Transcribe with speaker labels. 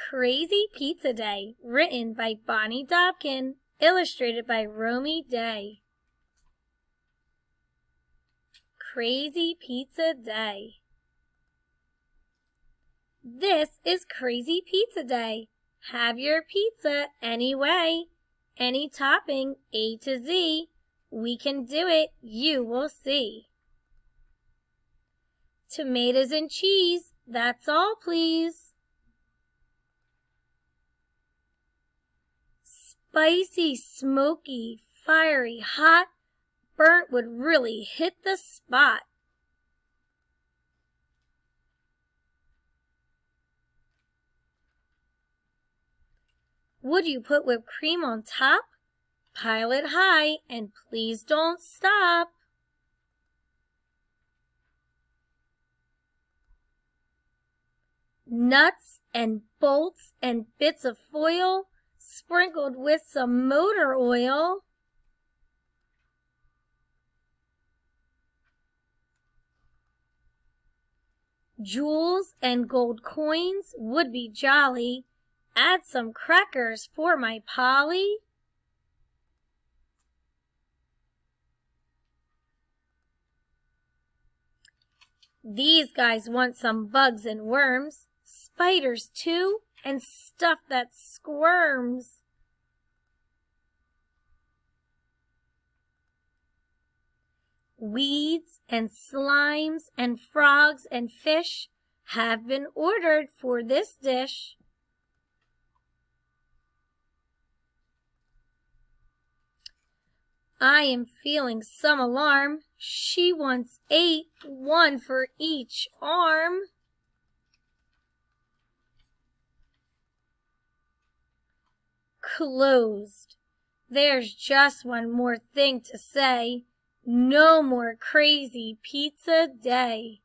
Speaker 1: Crazy Pizza Day, written by Bonnie Dobkin, illustrated by Romy Day. Crazy Pizza Day. This is Crazy Pizza Day. Have your pizza any way, any topping A to Z. We can do it, you will see. Tomatoes and cheese, that's all please. Spicy, smoky, fiery, hot, burnt would really hit the spot. Would you put whipped cream on top? Pile it high and please don't stop. Nuts and bolts and bits of foil sprinkled with some motor oil. Jewels and gold coins would be jolly. Add some crackers for my Polly. These guys want some bugs and worms, spiders too, and stuff that squirms. Weeds and slimes and frogs and fish have been ordered for this dish. I am feeling some alarm. She wants 8, 1 for each arm. Closed. There's just one more thing to say. No more Crazy Pizza Day.